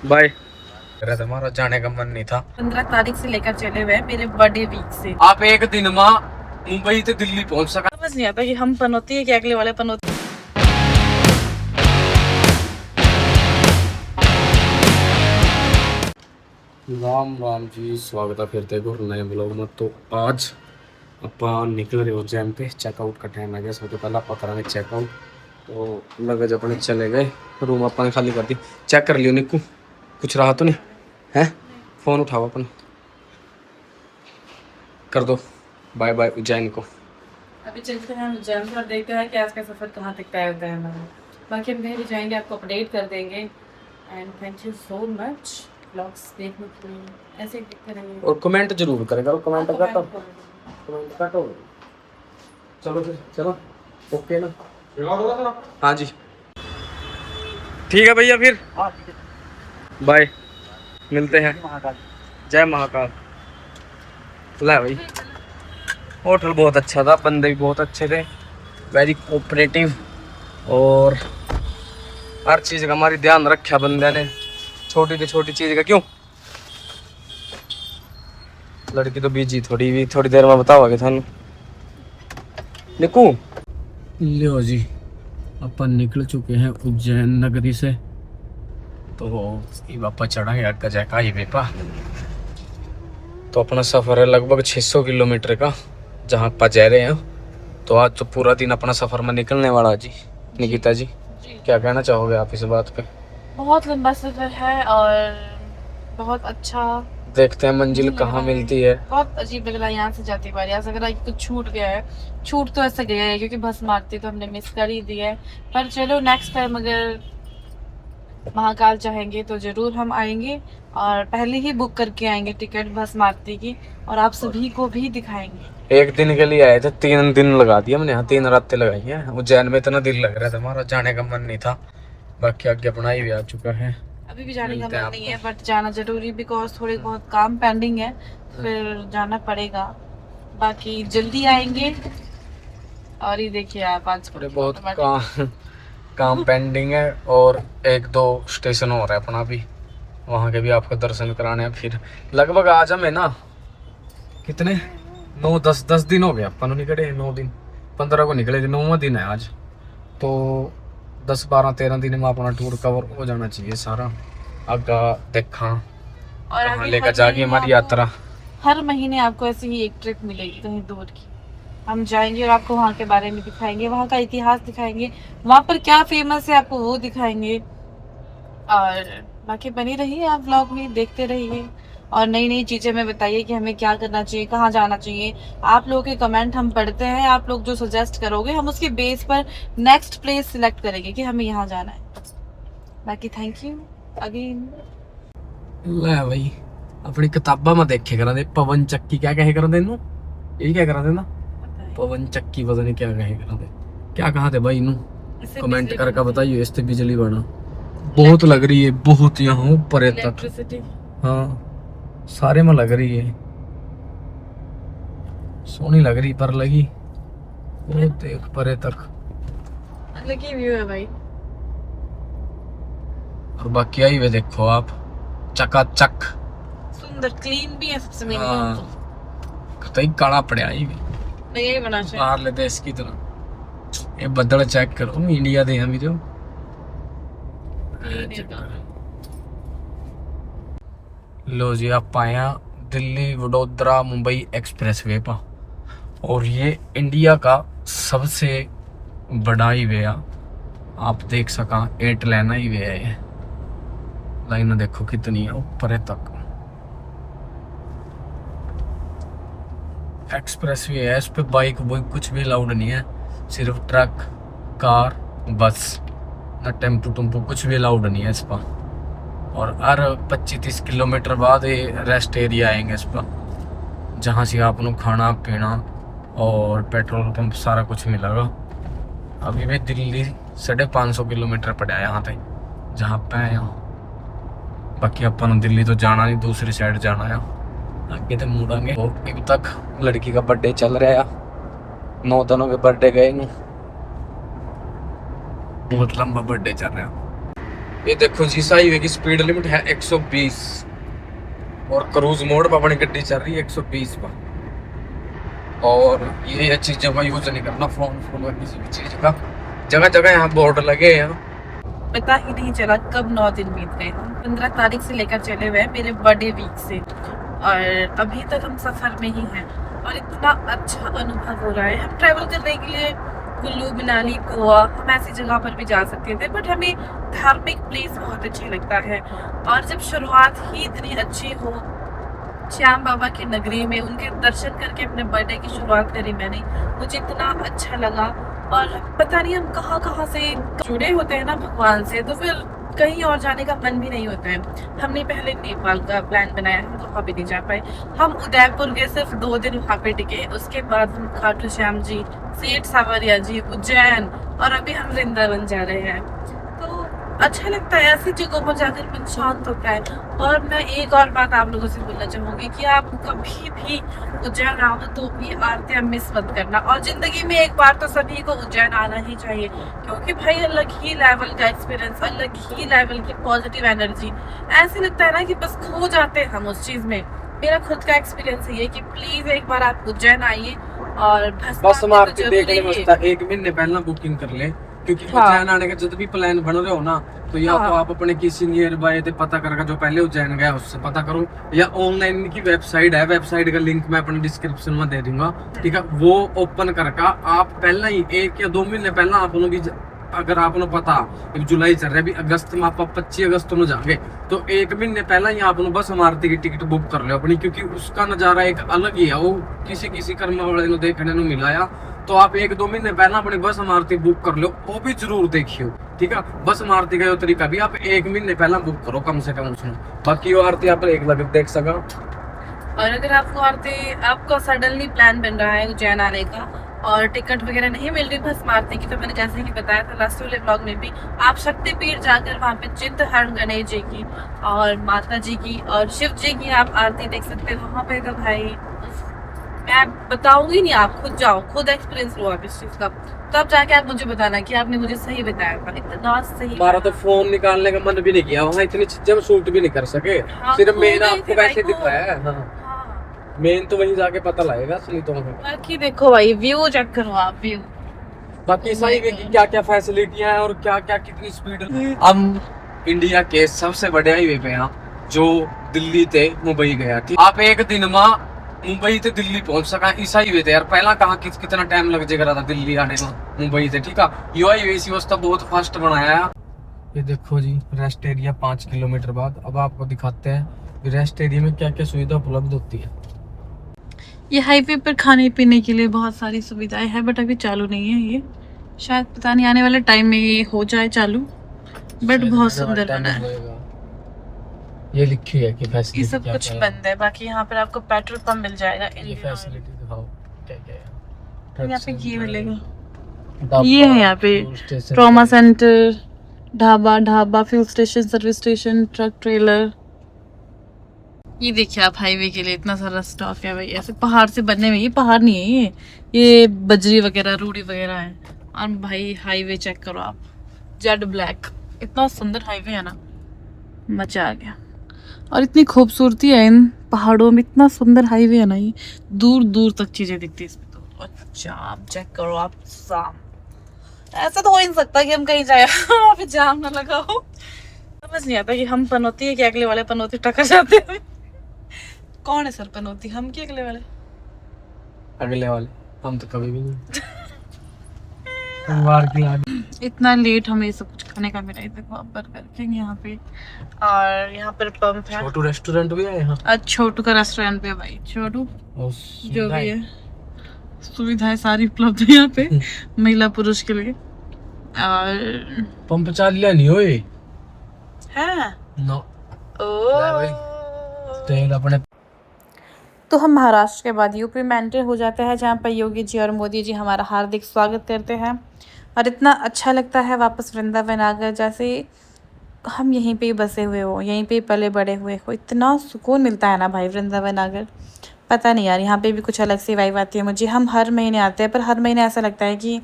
Bye. हमारा जाने का मन नहीं था। 15 तारीख से लेकर चले हुए हैं मेरे बर्थडे वीक से। आप एक दिन में मुंबई से दिल्ली पहुंच सका। समझ नहीं आता कि हम पनौती है कि अगले वाले पनौती। राम राम जी, स्वागत है फिर एक और नए ब्लॉग में। तो आज अपा निकल रहे हो जैम पे। चेकआउट का टाइम आ गया। सबसे पहले आप कराने चेकआउट। तो लगेज अपने चले गए, रूम अपन खाली कर दी। चेक कर लियो निक्कू, कुछ रहा तो नहीं है? फोन उठाओ अपन, कर दो बाय बाय उज्जैन को। अभी चलते हैं उज्जैन और देखते हैं कि आज का सफर कहाँ तक तय होता है हमारा। बाकी हम कहीं भी जाएंगे आपको अपडेट कर देंगे। And thank you so much blogs देखने के लिए। ऐसे ही देखते रहेंगे और कमेंट जरूर करेगा। कमेंट करता, कमेंट काटो। चलो फिर, चलो ओके ना? हाँ जी ठीक है भैया, फिर बाय, मिलते हैं। जय महाकाल। ला भाई, होटल बहुत अच्छा था, बंदे भी बहुत अच्छे थे, वेरी कोऑपरेटिव। और हर चीज़ का हमारी ध्यान रखा बंदे ने, छोटी से छोटी चीज़ का। क्यों लड़की तो बीजी थोड़ी देर में बताओगे थानू निकू। लियो जी, अपन निकल चुके हैं उज्जैन नगरी से। तो वापस चढ़ा है गजा का हाईवे पा। तो अपना सफ़र है लगभग 600 किलोमीटर का, जहाँ पर जा रहे हैं। तो आज तो पूरा दिन अपना सफ़र में निकलने वाला जी। निकिता जी, क्या कहना चाहोगे आप इस बात पे? बहुत लंबा सफर है और बहुत अच्छा। देखते हैं मंजिल कहाँ मिलती है। बहुत अजीब लग रहा है यहाँ से जाते बारी। ऐसा लग रहा है कि कुछ छूट गया है। छूट तो ऐसा गया है क्योंकि बस मारती तो हमने मिस कर ही दी है। पर चलो नेक्स्ट टाइम अगर महाकाल चाहेंगे तो जरूर हम आएंगे और पहले ही बुक करके आएंगे टिकट बस मारती की, और आप सभी को भी दिखाएंगे। एक दिन के लिए आए थे, 3 दिन लगा दिया हमने यहाँ, 3 रातें लगाई हैं। उज्जैन में इतना दिल लग रहा था हमारा, जाने का मन नहीं था। बाकी आगे अपना ही भी आ चुका है। अभी भी जाने का मन नहीं है बट जाना जरूरी, बिकॉज थोड़े बहुत काम पेंडिंग है, फिर जाना पड़ेगा। बाकी जल्दी आएंगे। और ये देखिए आप आज थोड़े बहुत काम पेंडिंग है। और 1-2 स्टेशन और है अपना भी, वहाँ के भी आपको दर्शन कराने हैं। फिर लगभग आज हमें ना कितने 9-10 दिन हो गए अपन निकले। 9 दिन 15 को निकले थे, 9वां दिन है आज। तो 10-12-13 दिन में अपना टूर कवर हो जाना चाहिए सारा। आगा देखा और कहाँ लेकर जाएगी हमारी यात्रा। हर महीने आपको ऐसी ही एक ट्रिप मिलेगी कहीं दूर की। हम जाएंगे और आपको वहाँ के बारे में दिखाएंगे, वहाँ का इतिहास दिखाएंगे, वहाँ पर क्या फेमस है आपको वो दिखाएंगे। और बाकी बनी रहिए आप व्लॉग में, देखते रहिए और नई नई चीजें हमें बताइए कि हमें क्या करना चाहिए, कहाँ जाना चाहिए। आप लोगों के कमेंट हम पढ़ते हैं, आप लोग जो सजेस्ट करोगे हम उसके बेस पर नेक्स्ट प्लेस सिलेक्ट करेंगे कि हमें यहाँ जाना है। बाकी थैंक यू अगेन। ले भाई, अपनी किताबा में देखे करा दे पवन चक्की क्या कहे करा दे इनू, यही क्या करा दे ना, पवन चक्की पता नहीं क्या कहे करा दे। क्या कहा थे भाई इनू, कमेंट करके बताइए। इससे बिजली बना बहुत लग रही है, बहुत यहाँ ऊपर तक। हाँ सारे में लग रही है, सोनी लग रही पर लगी बहुत एक परे तक लगी व्यू है भाई। और बाकी आई वे देखो आप, चकाचक सुंदर क्लीन भी है सबसे मेन हाँ। बात कतई काला पड़े आई वे तो यही बना चाहिए बाहर ले देश की तरह। ये बदल चेक करो, इंडिया दे हम जो लो जी। आप आए दिल्ली वडोदरा मुंबई एक्सप्रेस वे पर, और ये इंडिया का सबसे बड़ा हाईवे है। आप देख सका 8 लाइन हाईवे है ये। लाइन देखो कितनी है ऊपर तक। एक्सप्रेस वे है, इस पे बाइक वाइक कुछ भी अलाउड नहीं है, सिर्फ ट्रक कार बस, ना टेम्पो टुम्पो कुछ भी अलाउड नहीं है इस पर। और हर 25-30 किलोमीटर बाद ये रेस्ट एरिया आएंगे इस पर, जहाँ से आप लोग खाना पीना और पेट्रोल पंप सारा कुछ मिलेगा। अभी भी दिल्ली 550 किलोमीटर पड़ा है यहाँ तक जहाँ पे है यहाँ। बाकी अपन दिल्ली तो जाना नहीं, दूसरी साइड जाना है, आगे तो मुड़ेंगे। तो अभी तक लड़की का बर्थडे चल रहा है, 9 दिनों के बर्थडे गए नहीं, बहुत लंबा बर्थडे चल रहा है। ये देखो जी इस हाईवे की स्पीड लिमिट है 120 और क्रूज मोड पर अपनी गड्डी चल रही है 120 पर। और ये चीज़ों का यूज नहीं करना, फोन फोन का किसी भी चीज़ का। जगह जगह यहाँ बोर्ड लगे हैं। पता ही नहीं चला कब 9 दिन बीत गए। हम 15 तारीख से लेकर चले हुए हैं मेरे बर्थडे वीक से, और अभी तक हम सफ़र में ही हैं और इतना अच्छा अनुभव हो रहा है। हम ट्रैवल करने के लिए कुल्लू, मनाली, गोवा, हम ऐसी जगह पर भी जा सकते थे, बट हमें धार्मिक प्लेस बहुत अच्छे लगता है। और जब शुरुआत ही इतनी अच्छी हो, श्याम बाबा की नगरी में उनके दर्शन करके अपने बर्थडे की शुरुआत करी मैंने, मुझे इतना अच्छा लगा। और पता नहीं हम कहाँ कहाँ से जुड़े होते हैं ना भगवान से, तो फिर कहीं और जाने का मन भी नहीं होता है। हमने पहले नेपाल का प्लान बनाया, हम वहाँ पे नहीं जा पाए। हम उदयपुर गए, सिर्फ 2 दिन वहाँ पे टिके। उसके बाद हम खाटू श्याम जी, सेठ सावरिया जी, उज्जैन, और अभी हम वृंदावन जा रहे हैं। तो अच्छा लगता है ऐसी जगहों पर जाकर, मन शांत होता है। और मैं एक और बात आप लोगों से बोलना चाहूँगी कि आप कभी भी उज्जैन आओ तो भी आरतियाँ मिस मत करना। और जिंदगी में एक बार तो सभी को उज्जैन आना ही चाहिए, क्योंकि भाई अलग ही लेवल का एक्सपीरियंस, अलग ही लेवल की पॉजिटिव एनर्जी। ऐसे लगता है ना कि बस खो जाते हैं हम उस चीज़ में। मेरा खुद का एक्सपीरियंस ये है कि प्लीज़ एक बार आप उज्जैन आइए और बस आरती देखने वास्ते 1 महीने पहला बुकिंग कर ले, क्योंकि उज्जैन आने का जब भी प्लान बन रहे हो ना, तो या तो आप अपने किसी नियर बाय ते पता करके, जो पहले उज्जैन गया उससे पता करो, या ऑनलाइन की वेबसाइट है, वेबसाइट का लिंक मैं अपने डिस्क्रिप्शन में दे दूंगा, ठीक है। वो ओपन करके आप पहला ही 1 या 2 महीने पहला आप लोगों की, अगर आपको पता जुलाई चल रहा है, अभी अगस्त में आप 25 अगस्त में जाएंगे, तो 1 महीने पहला ही आप बस आरती की टिकट बुक कर लो अपनी, क्योंकि उसका नज़ारा एक अलग ही है। वो किसी कर्म वाले को देखने को मिलाया, तो आप 1-2 महीने पहला अपनी बस आरती बुक कर लो, वो भी जरूर देखियो, ठीक है। बस आरती का तरीका भी आप 1 महीने पहला बुक करो कम से कम उसमें, बाकी वो आरती आप एक लग देख सका। और अगर आपको आरती, आपका सडनली प्लान बन रहा है उज्जैन आने का और टिकट वगैरह नहीं मिल रही भस्म आरती की, तो मैंने जैसे कि बताया था लास्ट वाले ब्लॉग में भी, आप शक्तिपीठ जाकर वहाँ पे चिंतहरण गणेश जी की और माता जी की और शिव जी की आप आरती देख सकते हो वहाँ पे। तो भाई मैं बताऊंगी नहीं, आप खुद जाओ, खुद एक्सपीरियंस लो आप इस चीज का, तब जाके आप मुझे बताना कि आपने मुझे सही बताया था। इतना सही हमारा तो फोन निकालने का मन भी नहीं किया, वहाँ इतनी चीजें हम शूट भी नहीं कर सके। हाँ, सिर्फ मेन आपको वैसे दिखाया है, हाँ। हाँ। मेन तो वहीं जाके पता लगेगा असली तो हमें। बाकी देखो भाई, व्यू चेक करो आप, व्यू। बाकी सही है कि क्या क्या फैसिलिटियां हैं और क्या क्या कितनी स्पीड। हम इंडिया के सबसे बड़े हाईवे पे हैं, जो दिल्ली से मुंबई गया, ठीक। आप एक दिन में मुंबई से दिल्ली पहुंच सका इस हाईवे थे यार। पहला कहाँ कितना टाइम लग जाएगा था दिल्ली आने में मुंबई से, ठीक है। ये हाईवे इसी वास्ते बहुत फास्ट बनाया है। ये देखो जी रेस्ट एरिया 5 किलोमीटर बाद। अब आपको दिखाते हैं रेस्ट एरिया में क्या क्या सुविधा उपलब्ध होती है। ये हाईवे पर खाने पीने के लिए बहुत सारी सुविधाएं हैं, बट अभी चालू नहीं है ये, शायद पता नहीं आने वाले टाइम में ये हो जाए चालू। बट बहुत सुंदर बना है। ये लिखी है कि फैसिलिटी ये सब कुछ बंद है। बाकी यहाँ पर आपको पेट्रोल पंप मिल जाएगा। ये फैसिलिटी दिखाओ क्या क्या है। यहाँ पे ये मिलेगा, ये है यहाँ पे trauma centre, dhaba, fuel station, service station, truck trailer. ये देखिए आप, हाईवे के लिए इतना सारा स्टॉक है भाई, ऐसे पहाड़ से बनने में। ये पहाड़ नहीं है, ये बजरी वगैरह, रूढ़ी वगैरह है। और भाई हाईवे चेक करो आप, जेड ब्लैक, इतना सुंदर हाईवे है ना, मजा आ गया। और इतनी खूबसूरती है इन पहाड़ों में, इतना सुंदर हाईवे है ना, ये दूर दूर तक चीजें दिखती है इसमें। तो अच्छा आप चेक करो आप, जाम ऐसा तो हो ही नहीं सकता कि हम कहीं जाए वहाँ पे जाम ना लगा हो। समझ नहीं आता कि हम पनौती है कि अगले वाले पनौती टकर जाते हैं। कौन है सर पनौती, हम कि अगले वाले? अगले वाले हम तो कभी भी नहीं। इतना लेट हमें सब कुछ खाने का मिला। देखो आप बर्गर किंग यहाँ पे, और यहाँ पर पंप है। छोटू रेस्टोरेंट भी है यहाँ। आज छोटू का रेस्टोरेंट पे भाई, छोटू जो भी है, सुविधाएं सारी उपलब्ध है यहाँ पे महिला पुरुष के लिए। और पंप चाल लिया नहीं होए है नो ओ तेल अपने। तो हम महाराष्ट्र के बाद यूपी में एंटर हो जाते हैं, जहाँ पर योगी जी और मोदी जी हमारा हार्दिक स्वागत करते हैं। और इतना अच्छा लगता है वापस वृंदावन आकर, जैसे हम यहीं पे ही बसे हुए हो, यहीं पे ही पले बड़े हुए हो। इतना सुकून मिलता है ना भाई वृंदावन आकर, पता नहीं यार, यहाँ पे भी कुछ अलग सी वाइब आती है मुझे। हम हर महीने आते हैं, पर हर महीने ऐसा लगता है कि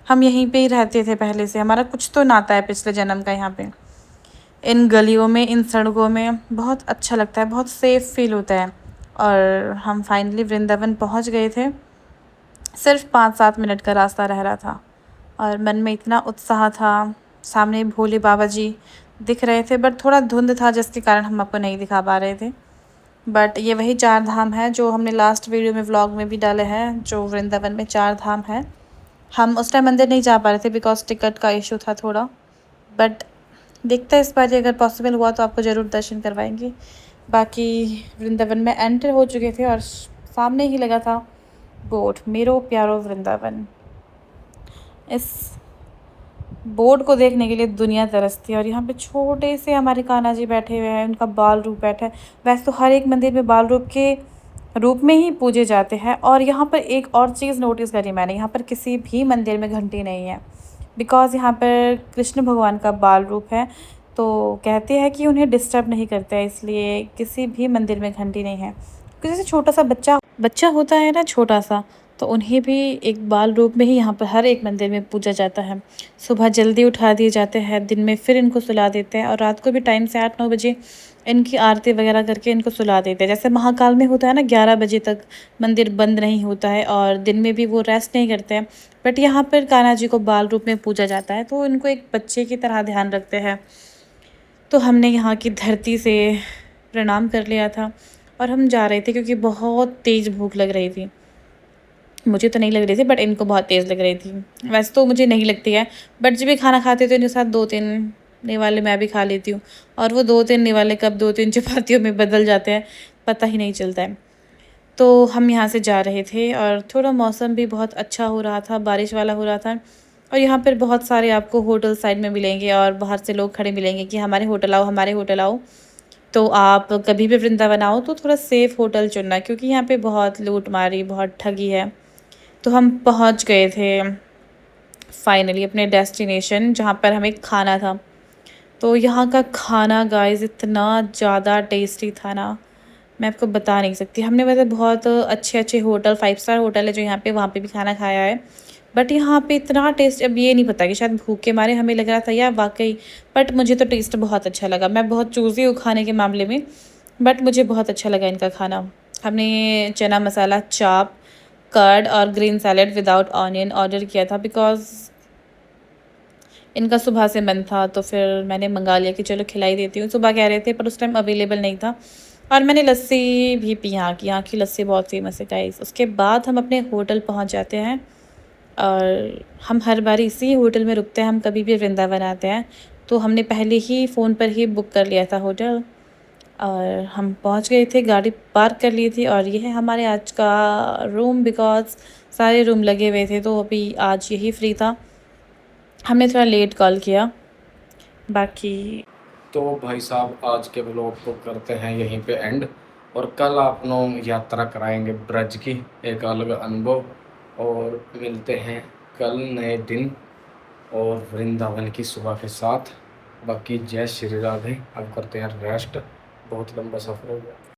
हम यहीं पे ही रहते थे पहले से, हमारा कुछ तो नाता है पिछले जन्म का यहाँ पे। इन गलियों में, इन सड़कों में बहुत अच्छा लगता है, बहुत सेफ़ फ़ील होता है। और हम फाइनली वृंदावन पहुँच गए थे। सिर्फ़ 5-7 मिनट का रास्ता रह रहा था और मन में इतना उत्साह था। सामने भोले बाबा जी दिख रहे थे, बट थोड़ा धुंध था जिसके कारण हम आपको नहीं दिखा पा रहे थे। बट ये वही 4 धाम है जो हमने लास्ट वीडियो में व्लॉग में भी डाले हैं, जो वृंदावन में 4 धाम हैं। हम उस टाइम मंदिर नहीं जा पा रहे थे बिकॉज़ टिकट का इश्यू था थोड़ा। बट देखते हैं इस बार अगर पॉसिबल हुआ तो आपको ज़रूर दर्शन करवाएंगे। बाकी वृंदावन में एंटर हो चुके थे और सामने ही लगा था बोर्ड, मेरो प्यारो वृंदावन। इस बोर्ड को देखने के लिए दुनिया तरसती है। और यहाँ पे छोटे से हमारे कान्हा जी बैठे हुए हैं, उनका बाल रूप बैठा है। वैसे तो हर एक मंदिर में बाल रूप के रूप में ही पूजे जाते हैं। और यहाँ पर एक और चीज़ नोटिस करी मैंने, यहाँ पर किसी भी मंदिर में घंटी नहीं है बिकॉज़ यहाँ पर कृष्ण भगवान का बाल रूप है। तो कहते हैं कि उन्हें डिस्टर्ब नहीं करते हैं, इसलिए किसी भी मंदिर में घंटी नहीं है। जैसे छोटा सा बच्चा बच्चा होता है ना, छोटा सा, तो उन्हें भी एक बाल रूप में ही यहाँ पर हर एक मंदिर में पूजा जाता है। सुबह जल्दी उठा दिए जाते हैं, दिन में फिर इनको सुला देते हैं और रात को भी टाइम से 8-9 बजे इनकी आरती वगैरह करके इनको सुला देते हैं। जैसे महाकाल में होता है ना, 11 बजे तक मंदिर बंद नहीं होता है और दिन में भी वो रेस्ट नहीं करते हैं। बट यहाँ पर कान्हा जी को बाल रूप में पूजा जाता है, तो इनको एक बच्चे की तरह ध्यान रखते हैं। तो हमने यहाँ की धरती से प्रणाम कर लिया था और हम जा रहे थे क्योंकि बहुत तेज़ भूख लग रही थी। मुझे तो नहीं लग रही थी बट इनको बहुत तेज़ लग रही थी। वैसे तो मुझे नहीं लगती है, बट जब भी खाना खाते तो इनके साथ 2-3 निवाले मैं भी खा लेती हूँ और वो 2-3 निवाले कब 2-3 चपातियों में बदल जाते हैं पता ही नहीं चलता है। तो हम यहाँ से जा रहे थे और थोड़ा मौसम भी बहुत अच्छा हो रहा था, बारिश वाला हो रहा था। और यहाँ पर बहुत सारे आपको होटल साइड में मिलेंगे और बाहर से लोग खड़े मिलेंगे कि हमारे होटल आओ, हमारे होटल आओ। तो आप कभी भी वृंदावन आओ तो थोड़ा सेफ़ होटल चुनना, क्योंकि यहाँ पे बहुत लूटमारी, बहुत ठगी है। तो हम पहुँच गए थे फाइनली अपने डेस्टिनेशन, जहाँ पर हमें खाना था। तो यहाँ का खाना गाइस इतना ज़्यादा टेस्टी था ना, मैं आपको बता नहीं सकती। हमने मतलब बहुत अच्छे होटल, 5 स्टार होटल है जो यहाँ पे, वहाँ पे भी खाना खाया है। बट यहाँ पे इतना टेस्ट, अब ये नहीं पता कि शायद भूख के मारे हमें लग रहा था या वाक़ई, बट मुझे तो टेस्ट बहुत अच्छा लगा। मैं बहुत चूज़ी हूँ खाने के मामले में, बट मुझे बहुत अच्छा लगा इनका खाना। हमने चना मसाला चाप, कर्ड और green salad without onion order किया था बिकॉज़ इनका सुबह से मन था, तो फिर मैंने मंगा लिया कि चलो खिला ही देती हूँ। सुबह कह रहे थे पर उस टाइम अवेलेबल नहीं था। और मैंने लस्सी भी पी, यहाँ की लस्सी बहुत फ़ेमस है गाइस। उसके बाद हम अपने होटल पहुँच जाते हैं और हम हर बार इसी होटल में रुकते हैं, हम कभी भी वृंदावन आते हैं। तो हमने पहले ही फ़ोन पर ही बुक कर लिया था होटल और हम पहुँच गए थे, गाड़ी पार्क कर ली थी। और ये है हमारे आज का रूम बिकॉज़ सारे रूम लगे हुए थे, तो अभी आज यही फ्री था। हमने थोड़ा लेट कॉल किया। बाकी तो भाई साहब आज के ब्लॉग को करते हैं यहीं पे एंड, और कल आप लोग यात्रा कराएंगे ब्रज की, एक अलग अनुभव। और मिलते हैं कल नए दिन और वृंदावन की सुबह के साथ। बाकी जय श्री राधे। अब करते हैं रेस्ट, बहुत लंबा सफ़र हो गया।